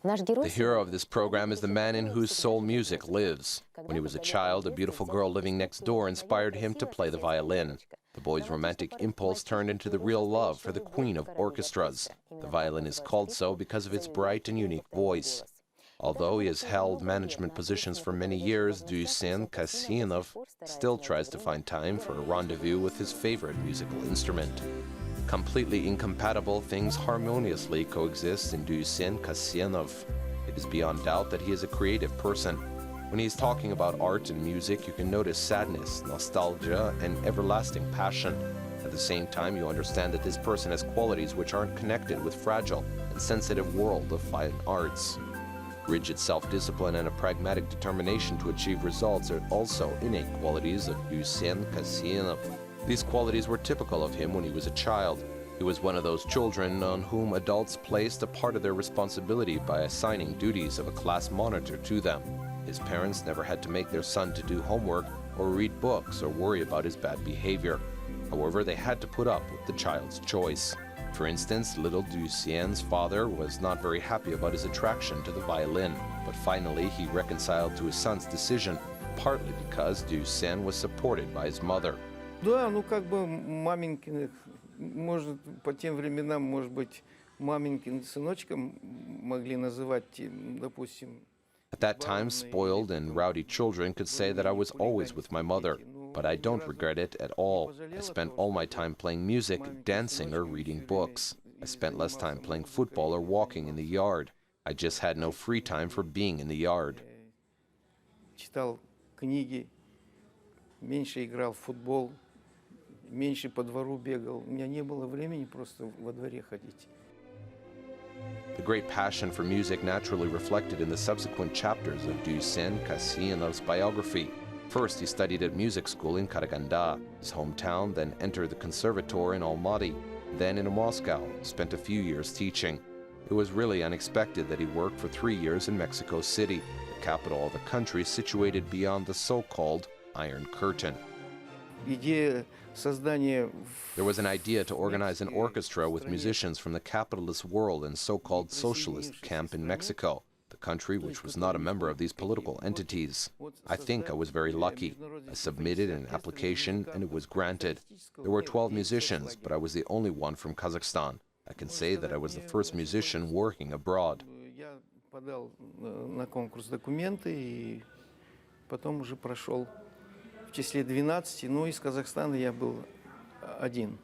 The hero of this program is the man in whose soul music lives. When he was a child, a beautiful girl living next door inspired him to play the violin. The boy's romantic impulse turned into the real love for the queen of orchestras. The violin is called so because of its bright and unique voice. Although he has held management positions for many years, Dusan Kasyanov still tries to find time for a rendezvous with his favorite musical instrument. Completely incompatible things harmoniously coexist in Dusan Kasyanov. It is beyond doubt that he is a creative person. When he is talking about art and music, you can notice sadness, nostalgia, and everlasting passion. At the same time, you understand that this person has qualities which aren't connected with fragile and sensitive world of fine arts. Rigid self-discipline and a pragmatic determination to achieve results are also innate qualities of Dusan Kasyanov. These qualities were typical of him when he was a child. He was one of those children on whom adults placed a part of their responsibility by assigning duties of a class monitor to them. His parents never had to make their son to do homework or read books or worry about his bad behavior. However, they had to put up with the child's choice. For instance, little Dusan's father was not very happy about his attraction to the violin, but finally he reconciled to his son's decision, partly because Dusan was supported by his mother. Да, ну как бы маменькиных, может, по тем временам, может быть, маменькин сыночком могли называть, допустим. At that time, spoiled and rowdy children could say that I was always with my mother, but I don't regret it at all. I spent all my time playing music, dancing, or reading books. I spent less time playing football or walking in the yard. I just had no free time for being in the yard. Читал книги, меньше играл в футбол, меньше по двору бегал. У меня не было времени просто во дворе ходить. The great passion for music naturally reflected in the subsequent chapters of Dusan Kasyanov's biography. First, he studied at music school in Karaganda, his hometown, then entered the conservatory in Almaty, then in Moscow, spent a few years teaching. It was really unexpected that he worked for 3 years in Mexico City, the capital of the country situated beyond the so-called Iron Curtain. There was an idea to organize an orchestra with musicians from the capitalist world and so-called socialist camp in Mexico, the country which was not a member of these political entities. I think I was very lucky. I submitted an application and it was granted. There were 12 musicians, but I was the only one from Kazakhstan. I can say that I was the first musician working abroad. В числе 12, но из Казахстана я был один.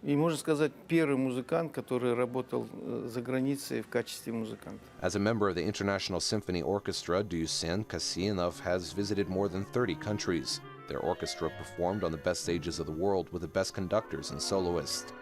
И можно сказать, первый музыкант, который работал за границей в качестве музыканта. As a member of the International Symphony Orchestra, Dusan Kasyanov has visited more than 30 countries. Their orchestra performed on the best stages of the world with the best conductors and soloists.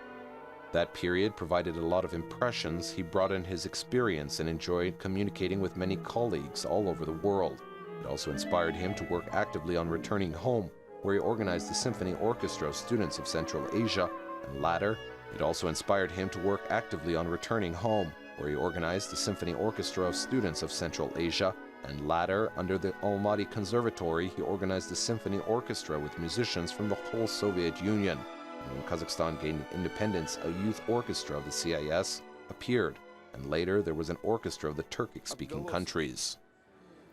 That period provided a lot of impressions. He brought in his experience and enjoyed communicating with many colleagues all over the world. It also inspired him to work actively on returning home, where he organized the symphony orchestra of students of Central Asia, and later, it also inspired him to work actively on returning home, where he organized the symphony orchestra of students of Central Asia, and later, under the Almaty Conservatory, he organized the symphony orchestra with musicians from the whole Soviet Union. And when Kazakhstan gained independence, a youth orchestra of the CIS appeared, and later there was an orchestra of the Turkic-speaking countries.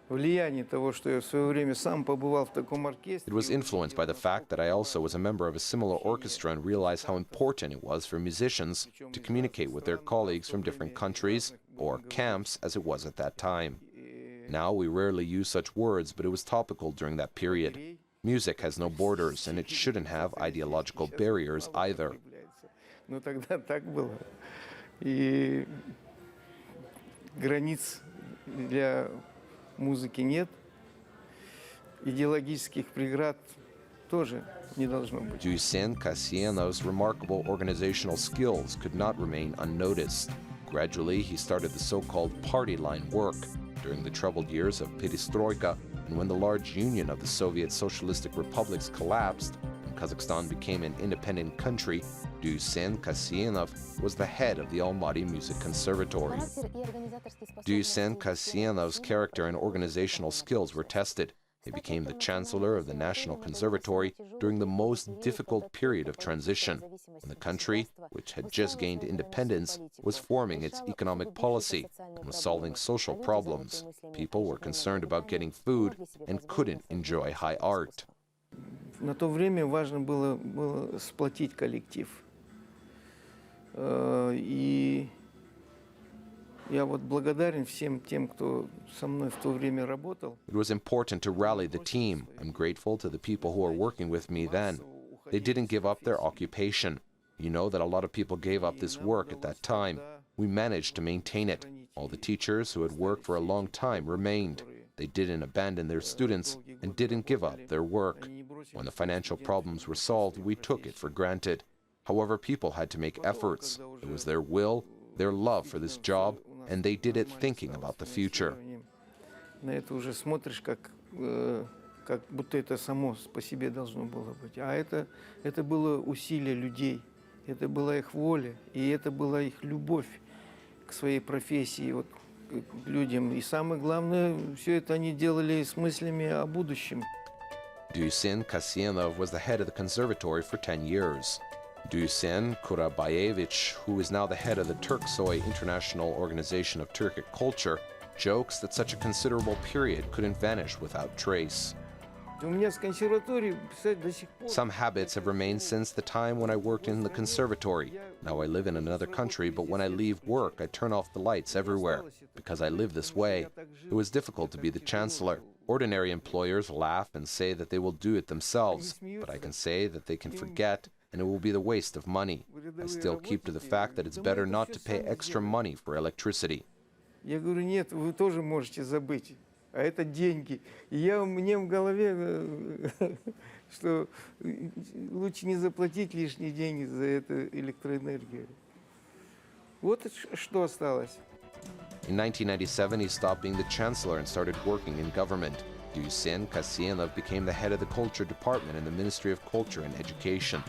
It was influenced by the fact that I also was a member of a similar orchestra and realized how important it was for musicians to communicate with their colleagues from different countries, or camps as it was at that time. Now we rarely use such words, but it was topical during that period. Music has no borders, and it shouldn't have ideological barriers either. Музыки нет, идеологических преград тоже не должно быть. Dusan Kasyanov's remarkable organizational skills could not remain unnoticed. Gradually, he started the so-called party line work during the troubled years of Perestroika, and when the large union of the Soviet Socialistic Republics collapsed and Kazakhstan became an independent country, Dusan Kasyanov was the head of the Almaty Music Conservatory. Dusan Kasyanov's character and organizational skills were tested. He became the chancellor of the National Conservatory during the most difficult period of transition, when the country, which had just gained independence, was forming its economic policy and was solving social problems. People were concerned about getting food and couldn't enjoy high art. На то время важно было сплотить коллектив. И я вот благодарен всем тем, кто со мной в то время работал. It was important to rally the team. I'm grateful to the people who were working with me then. They didn't give up their occupation. You know that a lot of people gave up this work at that time. We managed to maintain it. All the teachers who had worked for a long time remained. They didn't abandon their students and didn't give up their work. When the financial problems were solved, we took it for granted. However, people had to make efforts. It was their will, their love for this job, and they did it thinking about the future. На это уже смотришь, как будто это само по себе должно было быть. А это было усилие людей, это была их воля, и это была их любовь к своей профессии, вот, к людям. И самое главное, все это они делали с мыслями о будущем. Dusan Kasyanov was the head of the conservatory for 10 years. Dusan Kurabayevich, who is now the head of the TÜRKSOY International Organization of Turkic Culture, jokes that such a considerable period couldn't vanish without trace. У меня с консерваторией, писать до сих пор. Some habits have remained since the time when I worked in the conservatory. Now I live in another country, but when I leave work, I turn off the lights everywhere, because I live this way. It was difficult to be the chancellor. Ordinary employers laugh and say that they will do it themselves, but I can say that they can forget, and it will be the waste of money. I still keep to the fact that it's better not to pay extra money for electricity. Я говорю, нет, вы тоже можете забыть, а это деньги. И мне в голове, что лучше не заплатить лишние деньги за эту электроэнергию. Вот что осталось. In 1997, he stopped being the chancellor and started working in government. Dusan Kasyanov became the head of the culture department in the Ministry of Culture and Education.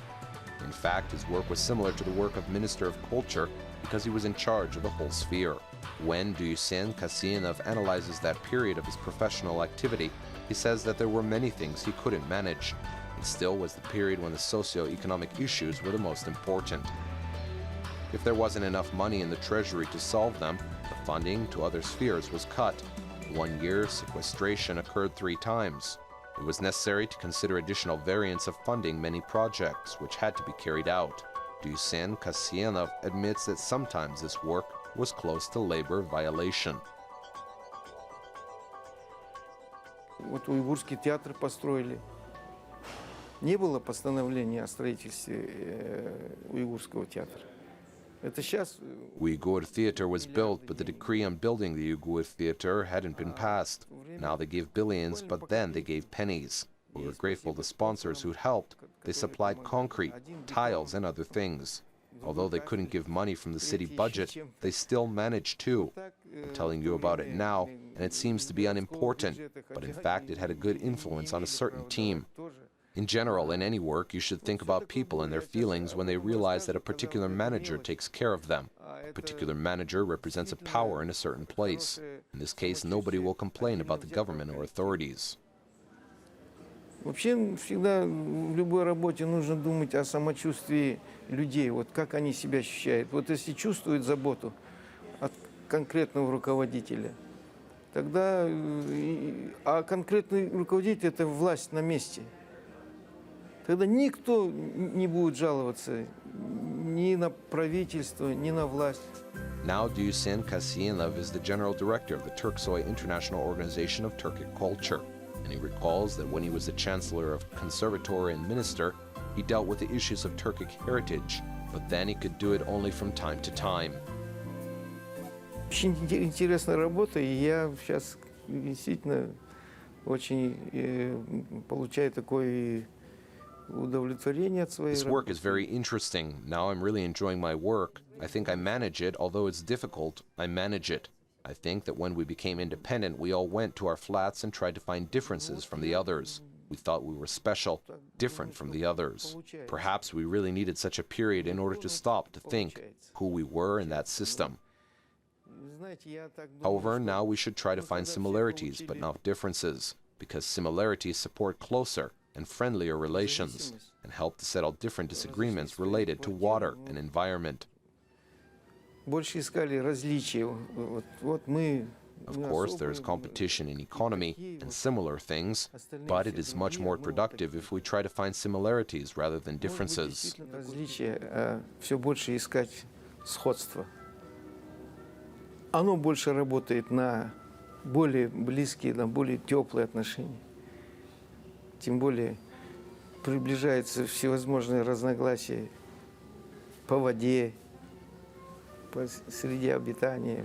In fact, his work was similar to the work of Minister of Culture because he was in charge of the whole sphere. When Dusan Kasyanov analyzes that period of his professional activity, he says that there were many things he couldn't manage. It still was the period when the socio-economic issues were the most important. If there wasn't enough money in the treasury to solve them, the funding to other spheres was cut. 1 year, sequestration occurred 3 times. It was necessary to consider additional variants of funding many projects, which had to be carried out. Dusan Kasyanov admits that sometimes this work was close to labor violation. Вот уйгурский театр построили. Не было постановления о строительстве уйгурского театра. Это сейчас. Uyghur Theatre was built, but the decree on building the Uyghur Theatre hadn't been passed. Now they gave billions, but then they gave pennies. We were grateful to sponsors who'd helped. They supplied concrete, tiles, and other things. Although they couldn't give money from the city budget, they still managed to. I'm telling you about it now, and it seems to be unimportant, but in fact it had a good influence on a certain team. In general, in any work, you should think about people and their feelings when they realize that a particular manager takes care of them. A particular manager represents a power in a certain place. In this case, nobody will complain about the government or authorities. Вообще, всегда в любой работе нужно думать о самочувствии людей, вот как они себя ощущают. Вот если чувствуют заботу от конкретного руководителя, тогда, а конкретный руководитель – это власть на месте. Тогда никто не будет жаловаться ни на правительство, ни на власть. Now Dusan Kasyanov is the general director of the TÜRKSOY International Organization of Turkic Culture, and he recalls that when he was the chancellor of conservatory and minister, he dealt with the issues of Turkic heritage, but then he could do it only from time to time. Очень интересная работа, и я сейчас действительно очень получаю такой удовлетворение от своей This work is very interesting. Now I'm really enjoying my work. I think I manage it, although it's difficult, I manage it. I think that when we became independent, we all went to our flats and tried to find differences from the others. We thought we were special, different from the others. Perhaps we really needed such a period in order to stop to think who we were in that system. However, now we should try to find similarities, but not differences. because similarities support closer and friendlier relations and help to settle different disagreements related to water and environment. Больше искали различия. Вот мы. Of course, there is competition in economy and similar things, but it is much more productive if we try to find similarities rather than differences. Различия, все больше искать сходства. Оно больше работает на более близкие, на более теплые отношения. Тем более приближаются всевозможные разногласия по воде, по среде обитания.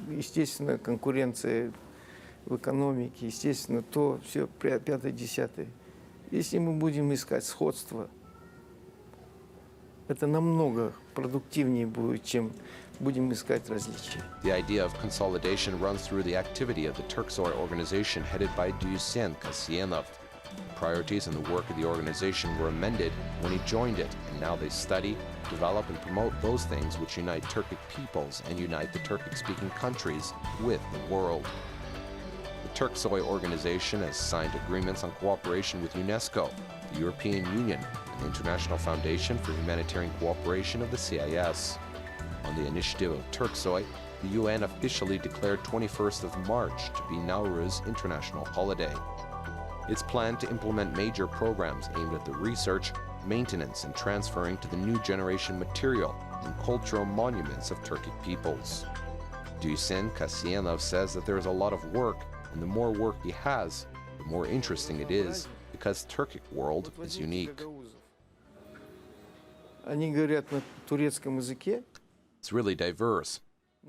Естественно, конкуренция в экономике, естественно, то, все, пятое, десятое. Если мы будем искать сходство, это намного продуктивнее будет, чем будем искать различия. The idea of consolidation runs through the activity of the TÜRKSOY organization headed by Dusen Kasiyanov. Priorities in the work of the organization were amended when he joined it, and now they study, develop, and promote those things which unite Turkic peoples and unite the Turkic-speaking countries with the world. The TÜRKSOY organization has signed agreements on cooperation with UNESCO, the European Union, and the International Foundation for Humanitarian Cooperation of the CIS. On the initiative of TÜRKSOY, the UN officially declared 21st of March to be Nowruz International Holiday. It's planned to implement major programs aimed at the research, maintenance, and transferring to the new generation material and cultural monuments of Turkic peoples. Dusen Kasiyanov says that there is a lot of work, and the more work he has, the more interesting it is, because Turkic world is unique. Они говорят на турецком языке. It's really diverse.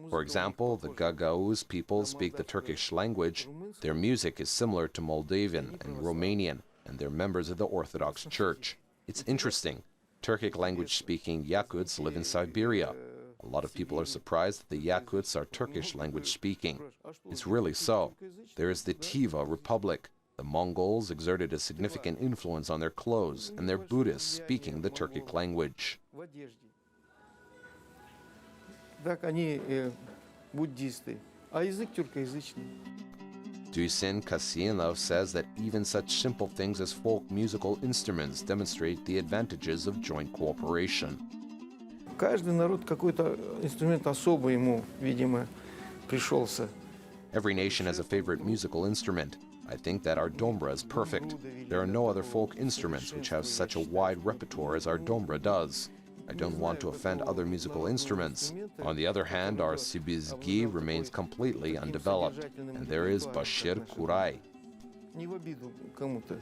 For example, the Gagauz people speak the Turkish language. Their music is similar to Moldavian and Romanian, and they're members of the Orthodox Church. It's interesting. Turkic language-speaking Yakuts live in Siberia. A lot of people are surprised that the Yakuts are Turkish language-speaking. It's really so. There is the Tiva Republic. The Mongols exerted a significant influence on their clothes, and they're Buddhists speaking the Turkic language. Так, они буддисты, а язык тюркоязычный. Dusen Kasiyanov says that even such simple things as folk musical instruments demonstrate the advantages of joint cooperation. Каждый народ какой-то инструмент особый ему, видимо, пришелся. Every nation has a favorite musical instrument. I think that our dombra is perfect. There are no other folk instruments which have such a wide repertoire as our dombra does. I don't want to offend other musical instruments. On the other hand, our sibizgi remains completely undeveloped, and there is Bashir Kuray. Не в обиду кому-то.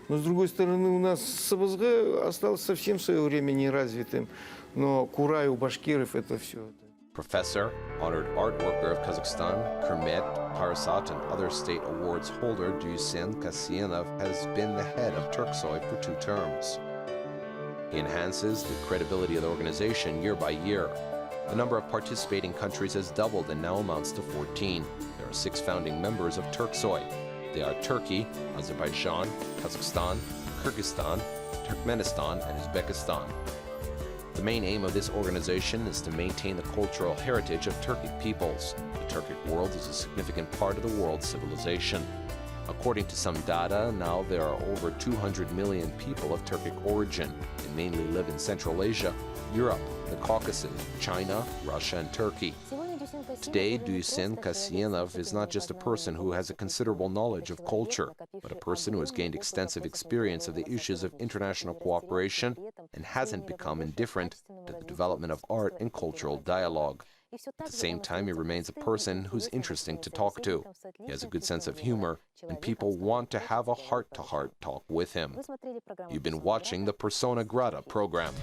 Но с другой стороны, у нас сабазга осталось совсем в свое время неразвитым. Но Курай у башкиров это все. Professor, honored art worker of Kazakhstan, Kermet, Parasat, and other state awards holder Dusen Kasiyanov has been the head of TÜRKSOY for 2 terms. He enhances the credibility of the organization year by year. The number of participating countries has doubled and now amounts to 14. There are 6 founding members of TÜRKSOY. They are Turkey, Azerbaijan, Kazakhstan, Kyrgyzstan, Turkmenistan, and Uzbekistan. The main aim of this organization is to maintain the cultural heritage of Turkic peoples. The Turkic world is a significant part of the world's civilization. According to some data, now there are over 200 million people of Turkic origin. They mainly live in Central Asia, Europe, the Caucasus, China, Russia, and Turkey. Today, Dusen Kasiyanov is not just a person who has a considerable knowledge of culture, but a person who has gained extensive experience of the issues of international cooperation and hasn't become indifferent to the development of art and cultural dialogue. At the same time, he remains a person who's interesting to talk to. He has a good sense of humor, and people want to have a heart-to-heart talk with him. You've been watching the Persona Grata program.